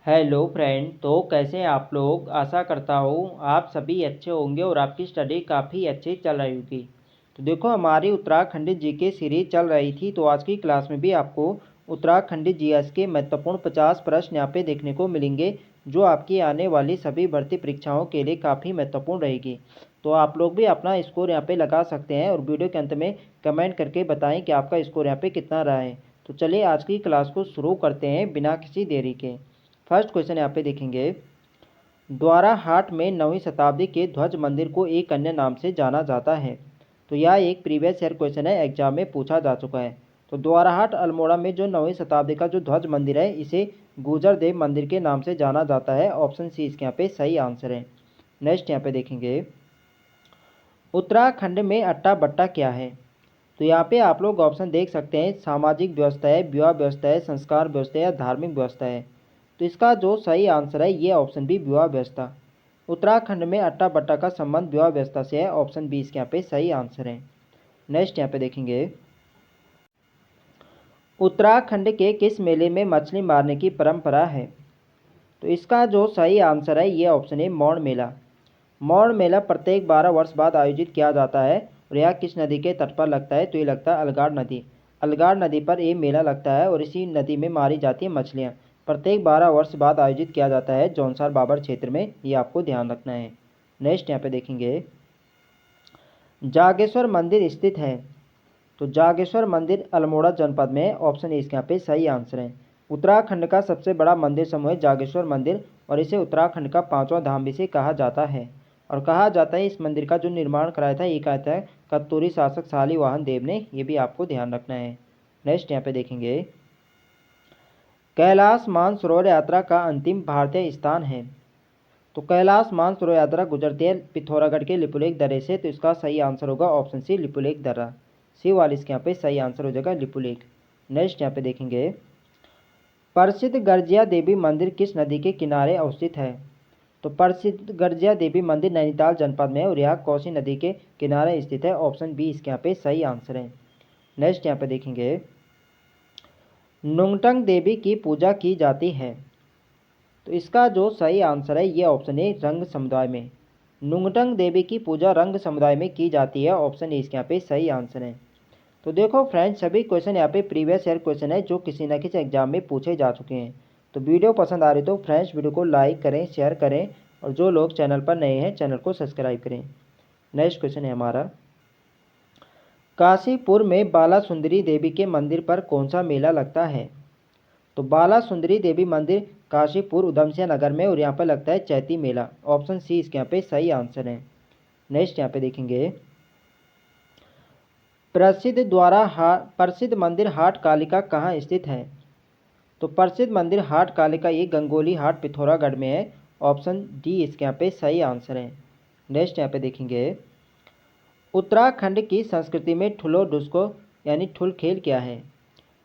Hello friend, तो कैसे हैं आप लोग। आशा करता हूँ आप सभी अच्छे होंगे और आपकी स्टडी काफ़ी अच्छी चल रही होगी। तो देखो, हमारी उत्तराखंडी जीके सीरीज चल रही थी, तो आज की क्लास में भी आपको उत्तराखंडी जीएस के महत्वपूर्ण 50 प्रश्न यहाँ पे देखने को मिलेंगे, जो आपकी आने वाली सभी भर्ती परीक्षाओं के लिए काफ़ी महत्वपूर्ण रहेगी। तो आप लोग भी अपना स्कोर यहाँ पे लगा सकते हैं और वीडियो के अंत में कमेंट करके बताएं कि आपका स्कोर यहाँ पे कितना रहा है। तो चलिए आज की क्लास को शुरू करते हैं बिना किसी देरी के। फर्स्ट क्वेश्चन यहाँ पे देखेंगे, द्वाराहाट में 9वीं शताब्दी के ध्वज मंदिर को एक अन्य नाम से जाना जाता है। तो यह एक प्रीवियस ईयर क्वेश्चन है, एग्जाम में पूछा जा चुका है। तो द्वाराहाट अल्मोड़ा में जो 9वीं शताब्दी का जो ध्वज मंदिर है, इसे गुजर देव मंदिर के नाम से जाना जाता है। ऑप्शन सी इसके यहाँ पे सही आंसर है। नेक्स्ट यहाँ पे देखेंगे, उत्तराखंड में अट्टा बट्टा क्या है। तो यहाँ पे आप लोग ऑप्शन देख सकते हैं, सामाजिक व्यवस्था है, विवाह व्यवस्था है, संस्कार व्यवस्था है या धार्मिक व्यवस्था है। तो इसका जो सही आंसर है ये ऑप्शन बी, विवाह व्यवस्था। उत्तराखंड में अट्टा बट्टा का संबंध विवाह व्यवस्था से है। ऑप्शन बी इसके यहाँ पे सही आंसर है। नेक्स्ट यहाँ पे देखेंगे, उत्तराखंड के किस मेले में मछली मारने की परंपरा है। तो इसका जो सही आंसर है ये ऑप्शन है, मौड़ मेला। मौड़ मेला प्रत्येक 12 वर्ष बाद आयोजित किया जाता है और यह किस नदी के तट पर लगता है। तो ये लगता है अलगाड़ नदी। अलगाड़ नदी पर ये मेला लगता है और इसी नदी में मारी जाती है मछलियाँ। प्रत्येक 12 वर्ष बाद आयोजित किया जाता है जौनसार बाबर क्षेत्र में, ये आपको ध्यान रखना है। नेक्स्ट यहाँ पे देखेंगे, जागेश्वर मंदिर स्थित है। तो जागेश्वर मंदिर अल्मोड़ा जनपद में है। ऑप्शन ए इसके यहाँ पे सही आंसर है। उत्तराखंड का सबसे बड़ा मंदिर समूह है जागेश्वर मंदिर और इसे उत्तराखंड का 5वां धाम भी से कहा जाता है। और कहा जाता है इस मंदिर का जो निर्माण कराया था, ये कहता है कत्तूरी शासक शालिवाहन देव ने। ये भी आपको ध्यान रखना है। नेक्स्ट यहाँ पे देखेंगे, कैलाश मानसरोवर यात्रा का अंतिम भारतीय स्थान है। तो कैलाश मानसरोवर यात्रा गुजरती है पिथौरागढ़ के लिपुलेख दर्रे से। तो इसका सही आंसर होगा ऑप्शन सी, लिपुलेख दर्रा। सी वाली इसके यहाँ पे सही आंसर हो जाएगा, लिपुलेख। नेक्स्ट यहाँ पे देखेंगे, प्रसिद्ध गर्जिया देवी मंदिर किस नदी के किनारे अवस्थित है। तो प्रसिद्ध गर्जिया देवी मंदिर नैनीताल जनपद में है और यह कोसी नदी के किनारे स्थित है। ऑप्शन बी इसके यहाँ पे सही आंसर है। नेक्स्ट यहाँ पे देखेंगे, नुंगटंग देवी की पूजा की जाती है। तो इसका जो सही आंसर है ये ऑप्शन है, रंग समुदाय में। नुंगटंग देवी की पूजा रंग समुदाय में की जाती है। ऑप्शन ए इसके यहाँ पे सही आंसर है। तो देखो फ्रेंड्स, सभी क्वेश्चन यहाँ पे प्रीवियस ईयर क्वेश्चन है जो किसी न किसी एग्जाम में पूछे जा चुके हैं। तो वीडियो पसंद आ रही तो फ्रेंड्स वीडियो को लाइक करें, शेयर करें और जो लोग चैनल पर नए हैं चैनल को सब्सक्राइब करें। नेक्स्ट क्वेश्चन है हमारा, काशीपुर में बाला सुंदरी देवी के मंदिर पर कौन सा मेला लगता है। तो बाला सुंदरी देवी मंदिर काशीपुर उधमसिंह नगर में और यहाँ पर लगता है चैती मेला। ऑप्शन सी इसके यहाँ पे सही आंसर है। नेक्स्ट यहाँ पे देखेंगे, प्रसिद्ध मंदिर हाट कालिका कहाँ स्थित है। तो प्रसिद्ध मंदिर हाट कालिका ये गंगोली हाट पिथौरागढ़ में है। ऑप्शन डी इसके यहाँ पे सही आंसर है। नेक्स्ट यहाँ पे देखेंगे, उत्तराखंड की संस्कृति में ठुलो डुस्को यानी ठुल खेल क्या है।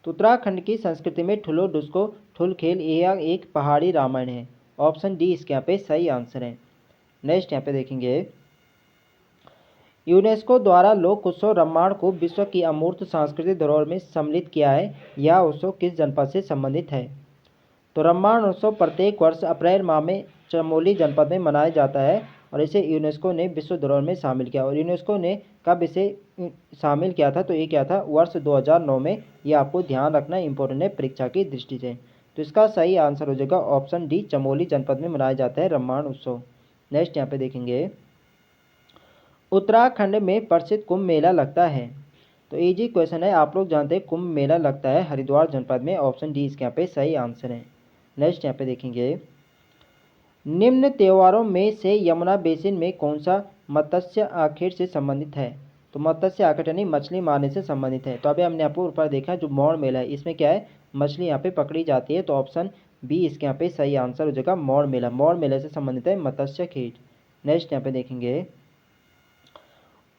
तो उत्तराखंड की संस्कृति में ठुलो डुस्को ठुल खेल यह एक पहाड़ी रामायण है। ऑप्शन डी इसके यहाँ पे सही आंसर है। नेक्स्ट यहाँ पे देखेंगे, यूनेस्को द्वारा लोक उत्सव रम्माण को विश्व की अमूर्त सांस्कृतिक धरोहर में सम्मिलित किया है। यह उत्सव किस जनपद से संबंधित है। तो रम्माण उत्सव प्रत्येक वर्ष अप्रैल माह में चमोली जनपद में मनाया जाता है और इसे यूनेस्को ने विश्व धरोहर में शामिल किया। और यूनेस्को ने कब इसे शामिल किया था, तो ये क्या था, वर्ष 2009 में। ये आपको ध्यान रखना इंपॉर्टेंट है परीक्षा की दृष्टि से। तो इसका सही आंसर हो जाएगा ऑप्शन डी, चमोली जनपद में मनाया जाता है रम्माण उत्सव। नेक्स्ट यहाँ पे देखेंगे, उत्तराखंड में प्रसिद्ध कुंभ मेला लगता है। तो इजी क्वेश्चन है, आप लोग जानते हैं कुंभ मेला लगता है हरिद्वार जनपद में। ऑप्शन डी इसके यहाँ पे सही आंसर है। नेक्स्ट यहाँ पे देखेंगे, निम्न त्योहारों में से यमुना बेसिन में कौन सा मत्स्य आखेट से संबंधित है। तो मत्स्य आखेट यानी मछली मारने से संबंधित है। तो अभी हमने आपको ऊपर देखा जो मौड़ मेला है, इसमें क्या है, मछली यहाँ पे पकड़ी जाती है। तो ऑप्शन बी इसके यहाँ पे सही आंसर हो जाएगा, मौड़ मेला। मौड़ मेले से संबंधित है मत्स्य खेट। नेक्स्ट यहाँ पे देखेंगे,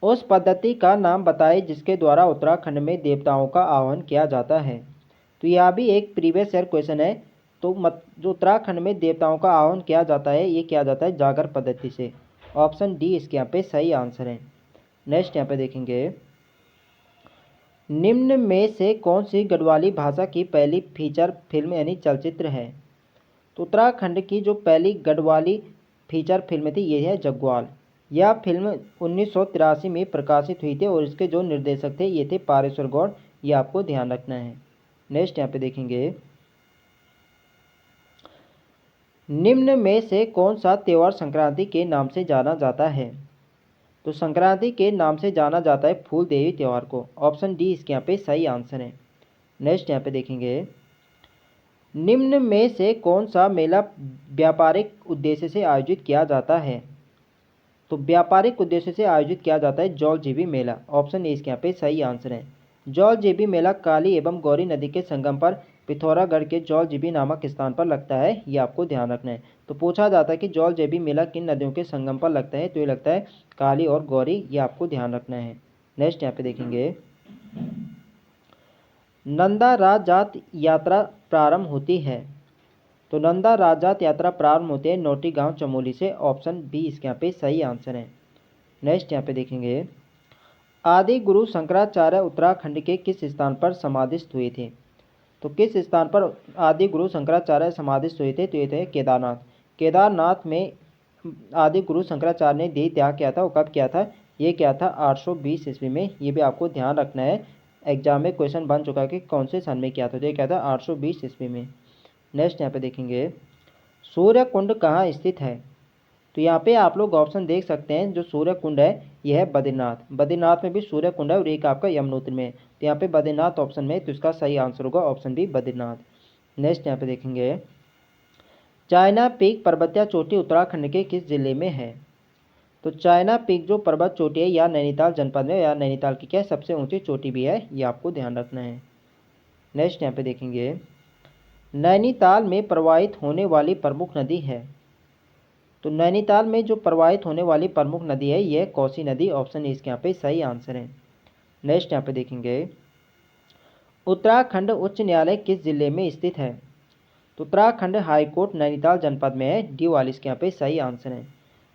उस पद्धति का नाम बताएं जिसके द्वारा उत्तराखंड में देवताओं का आह्वान किया जाता है। तो यह भी एक प्रीवियस ईयर क्वेश्चन है। तो जो उत्तराखंड में देवताओं का आह्वान किया जाता है, ये किया जाता है जागर पद्धति से। ऑप्शन डी इसके यहाँ पे सही आंसर है। नेक्स्ट यहाँ पे देखेंगे, निम्न में से कौन सी गढ़वाली भाषा की पहली फीचर फिल्म यानी चलचित्र है। तो उत्तराखंड की जो पहली गढ़वाली फीचर फिल्म थी ये है जग्वाल। यह फिल्म 1983 में प्रकाशित हुई थी और इसके जो निर्देशक थे ये थे पारेश्वर गौड़। ये आपको ध्यान रखना है। नेक्स्ट यहाँ पे देखेंगे, निम्न में से कौन सा त्योहार संक्रांति के नाम से जाना जाता है? तो संक्रांति के नाम से जाना जाता है फूल देवी त्योहार को। ऑप्शन डी इसके यहाँ पे सही आंसर है। नेक्स्ट यहाँ पे देखेंगे, निम्न में से कौन सा मेला व्यापारिक उद्देश्य से आयोजित किया जाता है? तो व्यापारिक उद्देश्य से आयोजित किया जाता है जौलजीबी मेला। ऑप्शन ए इसके यहाँ पे सही आंसर है। जौलजीबी मेला काली एवं गौरी नदी के संगम पर पिथौरागढ़ के जौलजीबी नामक स्थान पर लगता है। ये आपको ध्यान रखना है। तो पूछा जाता है कि जौलजीबी मेला किन नदियों के संगम पर लगता है, तो ये लगता है काली और गौरी। ये आपको ध्यान रखना है। नेक्स्ट यहाँ पे देखेंगे, नंदा राजात यात्रा प्रारंभ होती है। तो नंदा राजात यात्रा प्रारंभ होते हैं नोटी गांव चमोली से। ऑप्शन बी इसके यहाँ पे सही आंसर है। नेक्स्ट यहाँ पे देखेंगे, आदि गुरु शंकराचार्य उत्तराखंड के किस स्थान पर समाधिस्थ हुए थे? तो किस स्थान पर आदि गुरु शंकराचार्य समाधिस्थ हुए थे? तो ये थे केदारनाथ। केदारनाथ में आदि गुरु शंकराचार्य ने देह त्याग किया था। वो कब किया था? ये क्या था 820 ईस्वी में। ये भी आपको ध्यान रखना है, एग्जाम में क्वेश्चन बन चुका है कि कौन से सन में किया था। तो ये क्या था 820 ईस्वी में। नेक्स्ट यहाँ पे देखेंगे, सूर्य कुंड कहाँ स्थित है? तो यहाँ पे आप लोग ऑप्शन देख सकते हैं। जो सूर्य कुंड है यह है बद्रीनाथ। बद्रीनाथ में भी सूर्य कुंड है और एक आपका यमुनोत्री में। तो यहाँ पे बद्रीनाथ ऑप्शन में, तो इसका सही आंसर होगा ऑप्शन बी बद्रीनाथ। नेक्स्ट यहाँ पे देखेंगे, चाइना पीक पर्वतीय चोटी उत्तराखंड के किस जिले में है? तो चाइना पीक जो पर्वत चोटी है या नैनीताल जनपद में, या नैनीताल की क्या सबसे ऊंची चोटी भी है। ये आपको ध्यान रखना है। नेक्स्ट यहाँ पे देखेंगे, नैनीताल में प्रवाहित होने वाली प्रमुख नदी है। तो नैनीताल में जो प्रवाहित होने वाली प्रमुख नदी है यह कोसी नदी। ऑप्शन इसके यहाँ पे सही आंसर है। नेक्स्ट यहाँ पे देखेंगे, उत्तराखंड उच्च न्यायालय किस जिले में स्थित है? तो उत्तराखंड हाईकोर्ट नैनीताल जनपद में है। डी वाली इसके यहाँ पे सही आंसर है।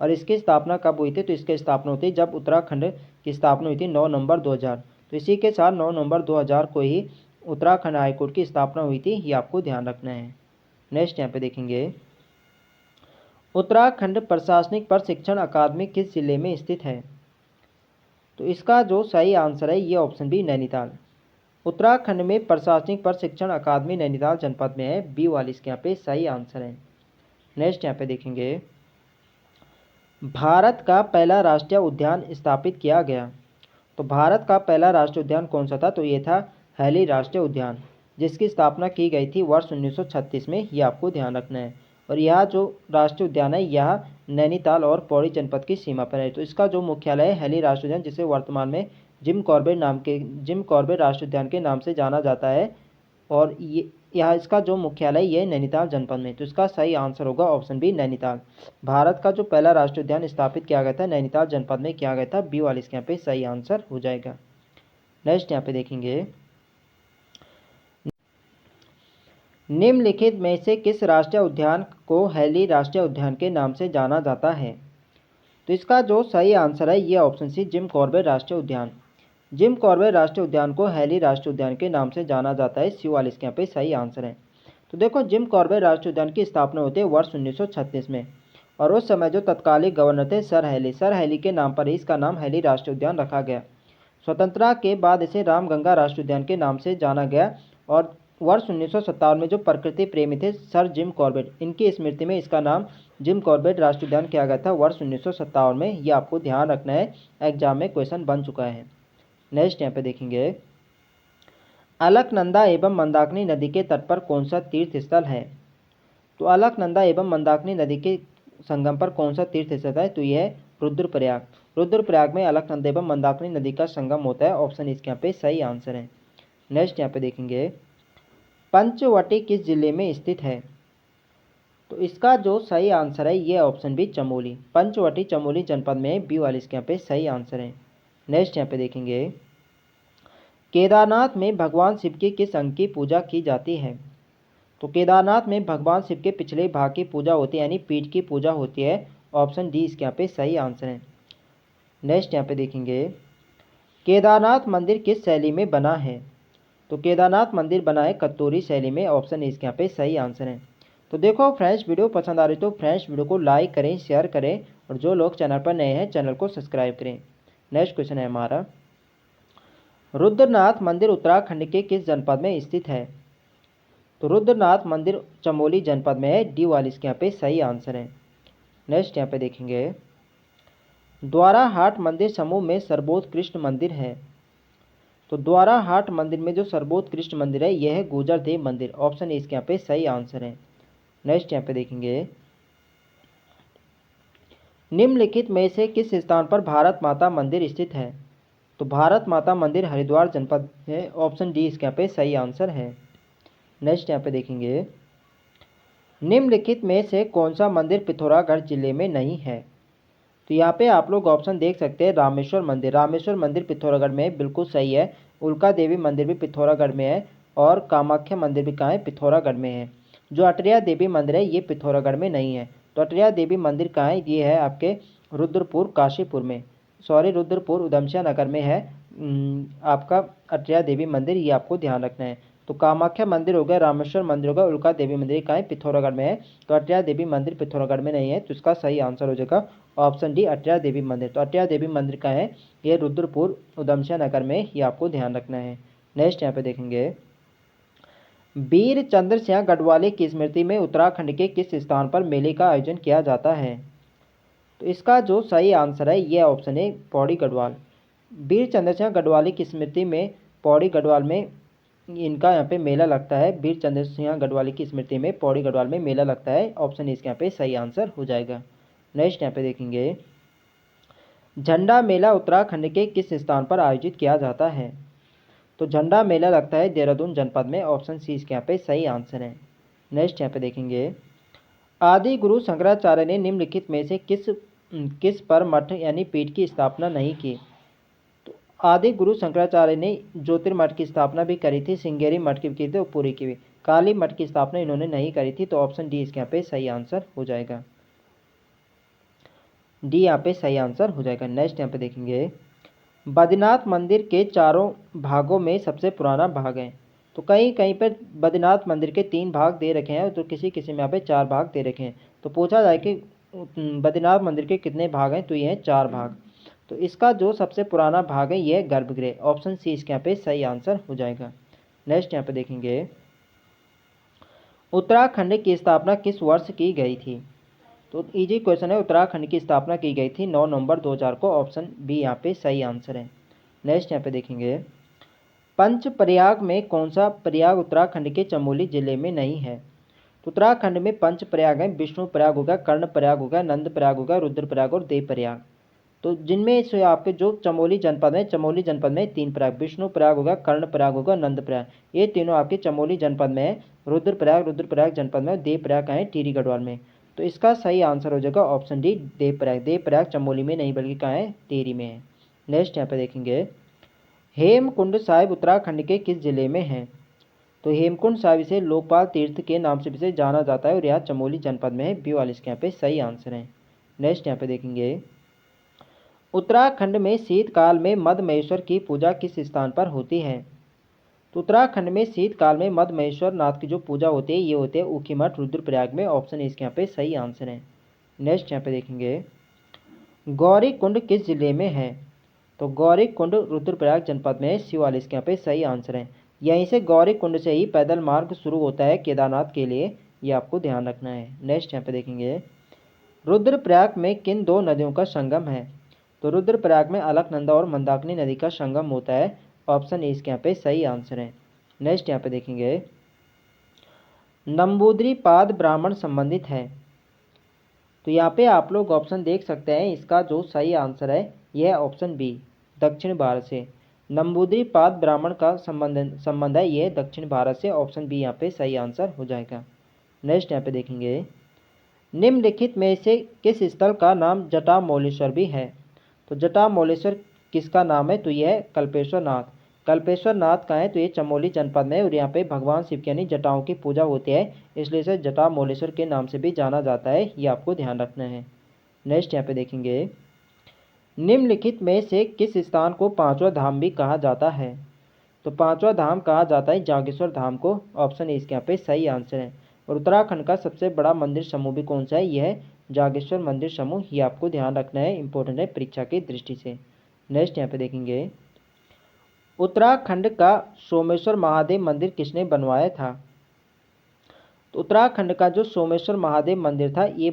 और इसकी स्थापना कब हुई थी? तो इसकी स्थापना हुई थी जब उत्तराखंड की स्थापना हुई थी 9 नवंबर 2000। तो इसी के साथ 9 नवंबर 2000 को ही उत्तराखंड हाईकोर्ट की स्थापना हुई थी। ये आपको ध्यान रखना है। नेक्स्ट यहाँ पे देखेंगे, उत्तराखंड प्रशासनिक प्रशिक्षण अकादमी किस जिले में स्थित है? तो इसका जो सही आंसर है ये ऑप्शन बी नैनीताल। उत्तराखंड में प्रशासनिक प्रशिक्षण अकादमी नैनीताल जनपद में है। बी वाली इसके यहाँ पे सही आंसर है। नेक्स्ट यहाँ पे देखेंगे, भारत का पहला राष्ट्रीय उद्यान स्थापित किया गया। तो भारत का पहला राष्ट्रीय उद्यान कौन सा था? तो ये था हैली राष्ट्रीय उद्यान, जिसकी स्थापना की गई थी वर्ष 1936 में। ये आपको ध्यान रखना है। और यह जो राष्ट्रीय उद्यान है यह नैनीताल और पौड़ी जनपद की सीमा पर है। तो इसका जो मुख्यालय है हैली राष्ट्रीय उद्यान, जिसे वर्तमान में जिम कॉर्बेट राष्ट्रीय उद्यान के नाम से जाना जाता है। और ये यह इसका जो मुख्यालय ये नैनीताल जनपद में। तो इसका सही आंसर होगा ऑप्शन बी नैनीताल। भारत का जो पहला राष्ट्रीय उद्यान स्थापित किया गया था नैनीताल जनपद में किया गया था। बी वाली इसके यहाँ पे सही आंसर हो जाएगा। नेक्स्ट यहाँ पे देखेंगे, निम्नलिखित में से किस राष्ट्रीय उद्यान को हैली राष्ट्रीय उद्यान के नाम से जाना जाता है? तो इसका जो सही आंसर है ये ऑप्शन सी जिम कॉर्बेट राष्ट्रीय उद्यान। जिम कॉर्बेट राष्ट्रीय उद्यान को हैली राष्ट्रीय उद्यान के नाम से जाना जाता है। सी वाले इसके यहाँ पे सही आंसर है। तो देखो, जिम कॉर्बेट राष्ट्रीय उद्यान की स्थापना होती है वर्ष 1936 में। और उस समय जो तत्कालीन गवर्नर थे सर हैली के नाम पर ही इसका नाम हैली राष्ट्रीय उद्यान रखा गया। स्वतंत्रता के बाद इसे रामगंगा राष्ट्रीय उद्यान के नाम से जाना गया। और वर्ष 1957 में जो प्रकृति प्रेमी थे सर जिम कॉर्बेट, इनकी स्मृति में इसका नाम जिम कॉर्बेट राष्ट्रीय उद्यान किया गया था वर्ष 1957 में। ये आपको ध्यान रखना है, एग्जाम में क्वेश्चन बन चुका है। नेक्स्ट यहाँ पे देखेंगे, अलकनंदा एवं मंदाकिनी नदी के तट पर कौन सा तीर्थ स्थल है? तो अलकनंदा एवं मंदाकिनी नदी के संगम पर कौन सा तीर्थ स्थल है? तो यह है रुद्रप्रयाग। रुद्रप्रयाग में अलकनंदा एवं मंदाकिनी नदी का संगम होता है। ऑप्शन इसके यहाँ पे सही आंसर है। नेक्स्ट यहाँ पे देखेंगे, पंचवटी किस जिले में स्थित है? तो इसका जो सही आंसर है ये ऑप्शन बी चमोली। पंचवटी चमोली जनपद में। बी वाली इसके यहाँ पे सही आंसर है। नेक्स्ट यहाँ पे देखेंगे, केदारनाथ में भगवान शिव की किस अंग की पूजा की जाती है? तो केदारनाथ में भगवान शिव के पिछले भाग की पूजा होती है, यानी पीठ की पूजा होती है। ऑप्शन डी इसके यहाँ पे सही आंसर है। नेक्स्ट यहाँ पे देखेंगे, केदारनाथ मंदिर किस शैली में बना है? तो केदारनाथ मंदिर बना है कत्तूरी शैली में। ऑप्शन इसके यहाँ पे सही आंसर है। तो देखो फ्रेंड्स, वीडियो पसंद आ रही तो फ्रेंड्स वीडियो को लाइक करें, शेयर करें और जो लोग चैनल पर नए हैं चैनल को सब्सक्राइब करें। नेक्स्ट क्वेश्चन है हमारा, रुद्रनाथ मंदिर उत्तराखंड के किस जनपद में स्थित है? तो रुद्रनाथ मंदिर चमोली जनपद में है। डी वाली इसके यहाँ पे सही आंसर है। नेक्स्ट यहाँ पे देखेंगे, द्वाराहाट मंदिर समूह में सर्वोत्कृष्ट मंदिर है। तो द्वाराहाट मंदिर में जो सर्वोत्कृष्ट मंदिर है यह है गुर्जर देव मंदिर। ऑप्शन ए इसके यहाँ पे सही आंसर है। नेक्स्ट यहाँ पे देखेंगे, निम्नलिखित में से किस स्थान पर भारत माता मंदिर स्थित है? तो भारत माता मंदिर हरिद्वार जनपद है। ऑप्शन डी इसके यहाँ पे सही आंसर है। नेक्स्ट यहाँ पे देखेंगे, निम्नलिखित में से कौन सा मंदिर पिथौरागढ़ जिले में नहीं है? तो यहाँ पे आप लोग ऑप्शन देख सकते हैं, रामेश्वर मंदिर। रामेश्वर मंदिर पिथौरागढ़ में है, बिल्कुल सही है। उल्का देवी मंदिर भी पिथौरागढ़ में है और कामाख्या मंदिर भी कहाँ है? पिथौरागढ़ में है। जो अटरिया देवी मंदिर है ये पिथौरागढ़ में नहीं है। तो अटरिया देवी मंदिर कहाँ है? ये है आपके रुद्रपुर काशीपुर में, सॉरी रुद्रपुर उधमसिंह नगर में है आपका अटरिया देवी मंदिर, ये आपको ध्यान रखना है। तो कामाख्या मंदिर हो गया, रामेश्वर मंदिर हो गया, उल्का देवी मंदिर कहाँ है? पिथौरागढ़ में है। तो अटरिया देवी मंदिर पिथौरागढ़ में नहीं है, तो इसका सही आंसर हो जाएगा ऑप्शन डी अटरिया देवी मंदिर। तो अटरिया देवी मंदिर का है ये रुद्रपुर उधमसिंह नगर में, ये आपको ध्यान रखना है। नेक्स्ट यहाँ पे देखेंगे, वीर चंद्र सिंह गढ़वाली की स्मृति में उत्तराखंड के किस स्थान पर मेले का आयोजन किया जाता है? तो इसका जो सही आंसर है ये ऑप्शन है पौड़ी गढ़वाल। वीर चंद्र सिंह गढ़वाली की स्मृति में पौड़ी गढ़वाल में इनका यहाँ पे मेला लगता है। वीर चंद्र सिंह गढ़वाली की स्मृति में पौड़ी गढ़वाल में मेला लगता है। ऑप्शन इसके यहाँ पे सही आंसर हो जाएगा। नेक्स्ट यहाँ पे देखेंगे, झंडा मेला उत्तराखंड के किस स्थान पर आयोजित किया जाता है? तो झंडा मेला लगता है देहरादून जनपद में। ऑप्शन सी इसके यहाँ पे सही आंसर है। नेक्स्ट यहाँ पे देखेंगे, आदि गुरु शंकराचार्य ने निम्नलिखित में से किस पर मठ यानी पीठ की स्थापना नहीं की? तो आदि गुरु शंकराचार्य ने ज्योतिर्मठ की स्थापना भी करी थी, सिंगेरी मठ की थी और पुरी की भी। काली मठ की स्थापना इन्होंने नहीं करी थी। तो ऑप्शन डी इसके यहाँ पे सही आंसर हो जाएगा। डी यहाँ पे सही आंसर हो जाएगा। नेक्स्ट यहाँ पे देखेंगे, बद्रीनाथ मंदिर के चारों भागों में सबसे पुराना भाग है। तो कहीं कहीं पर बद्रीनाथ मंदिर के 3 भाग दे रखे हैं, तो किसी किसी में यहाँ पे 4 भाग दे रखे हैं। तो पूछा जाए कि बद्रीनाथ मंदिर के कितने भाग हैं, तो ये हैं 4 भाग। तो इसका जो सबसे पुराना भाग है ये है गर्भगृह। ऑप्शन सी इसके यहाँ पे सही आंसर हो जाएगा। नेक्स्ट यहाँ पे देखेंगे, उत्तराखंड की स्थापना किस वर्ष की गई थी? तो इजी क्वेश्चन है, उत्तराखंड की स्थापना की गई थी 9 नवंबर 2000 को। ऑप्शन बी यहाँ पे सही आंसर है। नेक्स्ट यहाँ पे देखेंगे, पंचप्रयाग में कौन सा प्रयाग उत्तराखंड के चमोली जिले में नहीं है? तो उत्तराखंड में पंच प्रयाग हैं, विष्णु प्रयाग होगा, कर्ण प्रयाग होगा, नंद प्रयाग होगा, रुद्र प्रयाग और देव प्रयाग। तो जिनमें से आपके जो चमोली जनपद है, चमोली जनपद में 3 प्रयाग, विष्णु प्रयाग होगा, कर्ण प्रयाग होगा, नंद प्रयाग, ये तीनों आपके चमोली जनपद में है। रुद्र प्रयाग जनपद में, देव प्रयाग है टिहरी गढ़वाल में। तो इसका सही आंसर हो जाएगा ऑप्शन डी देव प्रयाग। देव प्रयाग चमोली में नहीं बल्कि कहाँ है? टिहरी में है। नेक्स्ट यहाँ पे देखेंगे, हेमकुंड साहिब उत्तराखंड के किस जिले में है? तो हेमकुंड साहिब इसे लोकपाल तीर्थ के नाम से भी जाना जाता है और यह चमोली जनपद में है। बी वाले इसके यहाँ पे सही आंसर है। नेक्स्ट यहाँ पे देखेंगे, उत्तराखंड में शीतकाल में मद महेश्वर की पूजा किस स्थान पर होती है? तो उत्तराखंड में शीतकाल में मद महेश्वर नाथ की जो पूजा होती है ये होती है ऊखीमठ रुद्रप्रयाग में। ऑप्शन इसके यहाँ पे सही आंसर है। नेक्स्ट यहाँ पे देखेंगे, गौरी कुंड किस जिले में है? तो गौरी कुंड रुद्रप्रयाग जनपद में है। सी वाले इसके यहाँ पे सही आंसर है। यहीं से गौरी कुंड से ही पैदल मार्ग शुरू होता है केदारनाथ के लिए, ये आपको ध्यान रखना है। नेक्स्ट यहाँ पे देखेंगे, रुद्रप्रयाग में किन 2 नदियों का संगम है? तो रुद्रप्रयाग में अलकनंदा और मंदाकिनी नदी का संगम होता है। ऑप्शन ए इसके यहाँ पे सही आंसर है। नेक्स्ट यहाँ पे देखेंगे, नंबूदरी पाद ब्राह्मण संबंधित है। तो यहाँ पे आप लोग ऑप्शन देख सकते हैं, इसका जो सही आंसर है यह है ऑप्शन बी दक्षिण भारत से। नंबूदरी पाद ब्राह्मण का संबंध है ये दक्षिण भारत से। ऑप्शन बी यहाँ पे सही आंसर हो जाएगा। नेक्स्ट यहाँ पे देखेंगे, निम्नलिखित में से किस स्थल का नाम जटामौलेश्वर भी है? तो जटामौलेश्वर किसका नाम है? तो यह है कल्पेश्वर नाथ। कल्पेश्वर नाथ का है तो ये चमोली जनपद में, और यहाँ पे भगवान शिव की यानी जटाओं की पूजा होती है, इसलिए इसे जटामौलेश्वर के नाम से भी जाना जाता है, ये आपको ध्यान रखना है। नेक्स्ट यहाँ पे देखेंगे, निम्नलिखित में से किस स्थान को 5वां धाम भी कहा जाता है? तो 5वां धाम कहा जाता है जागेश्वर धाम को। ऑप्शन इसके यहाँ पे सही आंसर है। और उत्तराखंड का सबसे बड़ा मंदिर समूह भी कौन सा है? यह है जागेश्वर मंदिर समूह। ये आपको ध्यान रखना है, इंपॉर्टेंट है परीक्षा की दृष्टि से। नेक्स्ट यहाँ पे देखेंगे, उत्तराखंड का सोमेश्वर महादेव मंदिर किसने बनवाया था? तो उत्तराखंड का जो सोमेश्वर महादेव मंदिर था ये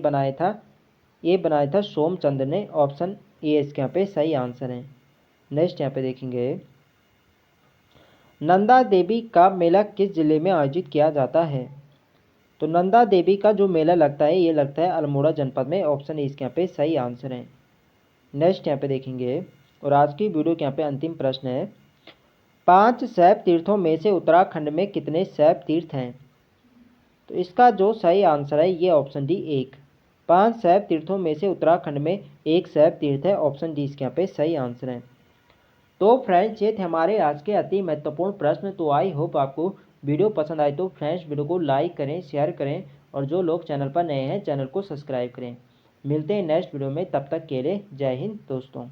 बनाया था सोमचंद्र ने। ऑप्शन ए इसके यहाँ पे सही आंसर है। नेक्स्ट यहाँ पे देखेंगे, नंदा देवी का मेला किस जिले में आयोजित किया जाता है? तो नंदा देवी का जो मेला लगता है ये लगता है अल्मोड़ा जनपद में। ऑप्शन ए इसके यहाँ पे सही आंसर है। नेक्स्ट यहाँ पे देखेंगे, और आज की वीडियो के यहाँ पे अंतिम प्रश्न है, 5 शैव तीर्थों में से उत्तराखंड में कितने शैव तीर्थ हैं? तो इसका जो सही आंसर है ये ऑप्शन डी 1। 5 शैव तीर्थों में से उत्तराखंड में एक शैव तीर्थ है। ऑप्शन डी इसके यहाँ पे सही आंसर है। तो फ्रेंड्स ये थे हमारे आज के अति महत्वपूर्ण प्रश्न। तो आई होप आपको वीडियो पसंद आए तो फ्रेंड्स वीडियो को लाइक करें, शेयर करें, और जो लोग चैनल पर नए हैं चैनल को सब्सक्राइब करें। मिलते हैं नेक्स्ट वीडियो में, तब तक के लिए जय हिंद दोस्तों।